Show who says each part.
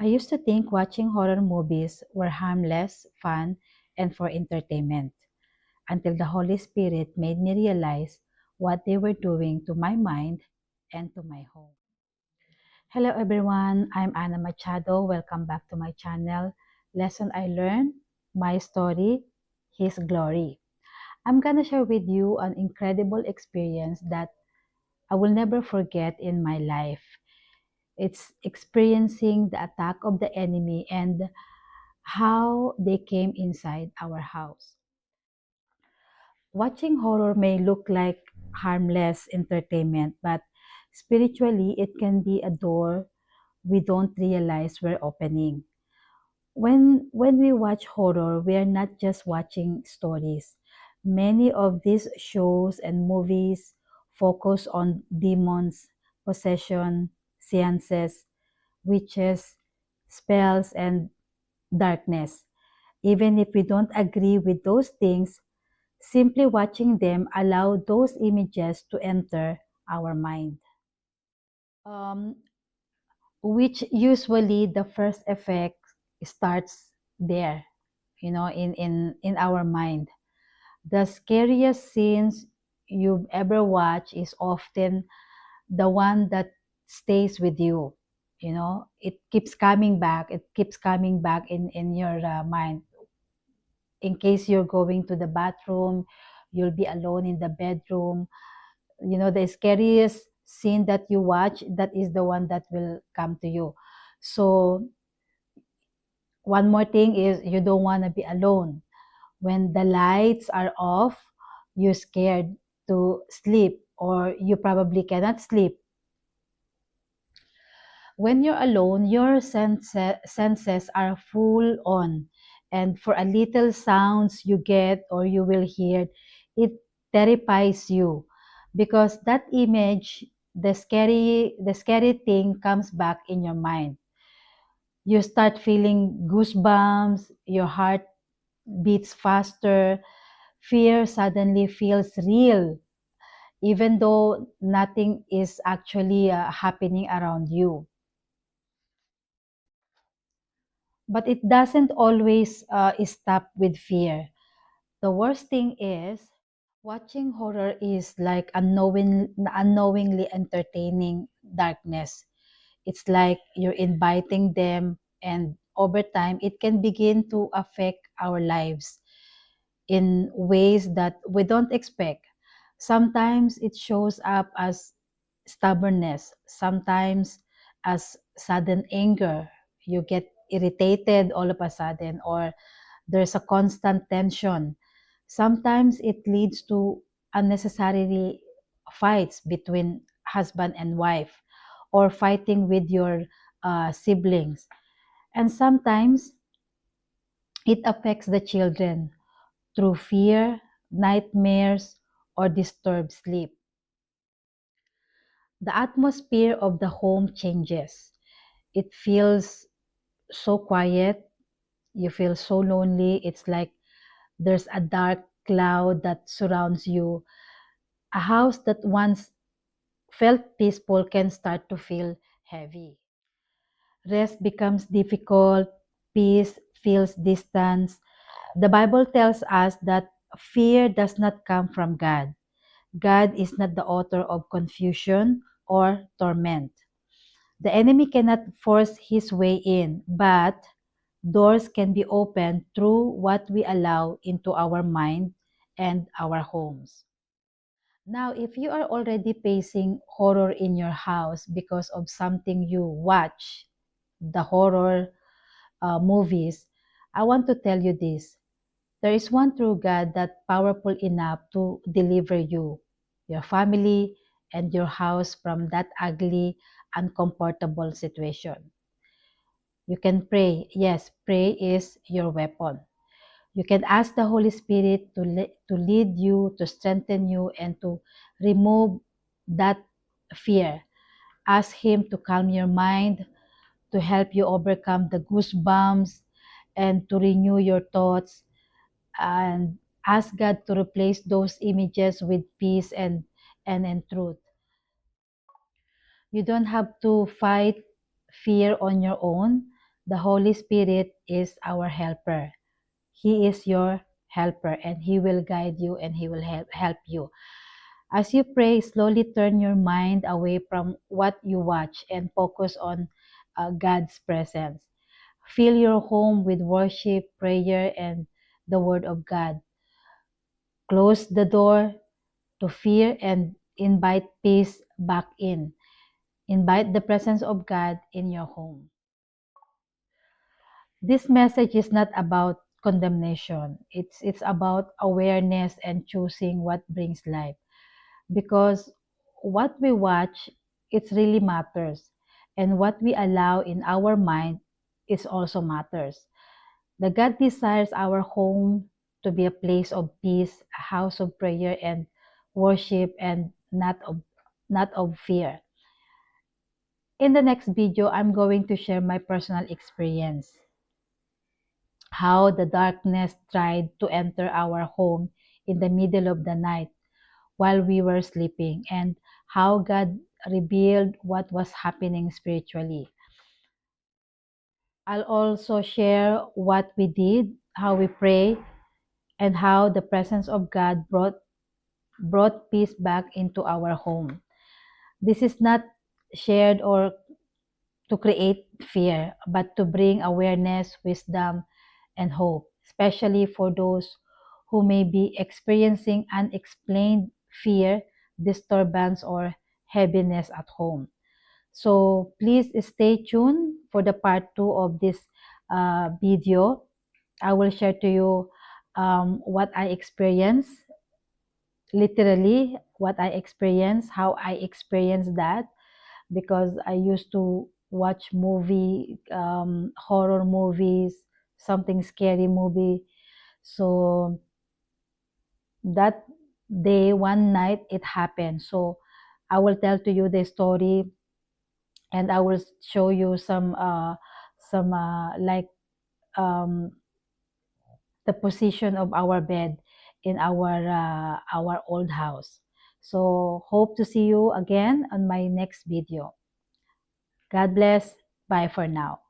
Speaker 1: I used to think watching horror movies were harmless, fun, and for entertainment, until the Holy Spirit made me realize what they were doing to my mind and to my home. Hello everyone, I'm Ana Machado. Welcome back to my channel, Lesson I Learned, My Story, His Glory. I'm gonna share with you an incredible experience that I will never forget in my life. It's experiencing the attack of the enemy and how they came inside our house. Watching horror may look like harmless entertainment, but spiritually, it can be a door we don't realize we're opening. When we watch horror, we are not just watching stories. Many of these shows and movies focus on demons, possession, seances, witches, spells, and darkness. Even if we don't agree with those things, simply watching them allow those images to enter our mind. Um, which usually the first effect starts there, in our mind. The scariest scenes you've ever watched is often the one that stays with you. It keeps coming back. It keeps coming back in your mind. In case you're going to the bathroom, you'll be alone in the bedroom. The scariest scene that you watch, that is the one that will come to you. So one more thing is you don't want to be alone. When the lights are off, you're scared to sleep or you probably cannot sleep. When you're alone, your senses are full on. And for a little sounds you get or you will hear, it terrifies you because that image, the scary thing comes back in your mind. You start feeling goosebumps, your heart beats faster, fear suddenly feels real, even though nothing is actually happening around you. But it doesn't always stop with fear. The worst thing is, watching horror is like unknowingly entertaining darkness. It's like you're inviting them, and over time, it can begin to affect our lives in ways that we don't expect. Sometimes it shows up as stubbornness, sometimes as sudden anger. You get irritated all of a sudden, or there's a constant tension. Sometimes it leads to unnecessary fights between husband and wife, or fighting with your siblings. And sometimes it affects the children through fear, nightmares, or disturbed sleep. The atmosphere of the home changes. It feels so quiet. You feel so lonely. It's like there's a dark cloud that surrounds you. A house that once felt peaceful can start to feel heavy. Rest becomes difficult. Peace feels distant. The Bible tells us that fear does not come from God. God is not the author of confusion or torment. The enemy cannot force his way in, but doors can be opened through what we allow into our mind and our homes. Now, if you are already facing horror in your house because of something you watch, the horror movies, I want to tell you this. There is one true God that powerful enough to deliver you, your family, and your house from that ugly, uncomfortable situation. You can pray. Yes, pray is your weapon. You can ask the Holy Spirit to lead you, to strengthen you, and to remove that fear. Ask Him to calm your mind, to help you overcome the goosebumps, and to renew your thoughts. And ask God to replace those images with peace and truth. You don't have to fight fear on your own. The Holy Spirit is our helper. He is your helper, and He will guide you, and He will help you. As you pray, slowly turn your mind away from what you watch and focus on God's presence. Fill your home with worship, prayer, and the Word of God. Close the door to fear and invite peace back in. Invite the presence of God in your home. This message is not about condemnation. It's about awareness and choosing what brings life. Because what we watch, it really matters. And what we allow in our mind is also matters. The God desires our home to be a place of peace, a house of prayer and worship, and not of fear. In the next video, I'm going to share my personal experience, how the darkness tried to enter our home in the middle of the night while we were sleeping, and how God revealed what was happening spiritually. I'll also share what we did, how we pray, and how the presence of God brought peace back into our home. This is not shared or to create fear, but to bring awareness, wisdom, and hope, especially for those who may be experiencing unexplained fear, disturbance, or heaviness at home. So please stay tuned for the part 2 of this video. I will share to you what I experienced, literally what I experienced, how I experienced that, because I used to watch horror movies, something scary movie. So that day, one night, it happened. So I will tell to you the story, and I will show you some like um, the position of our bed in our old house. So hope to see you again on my next video. God bless. Bye for now.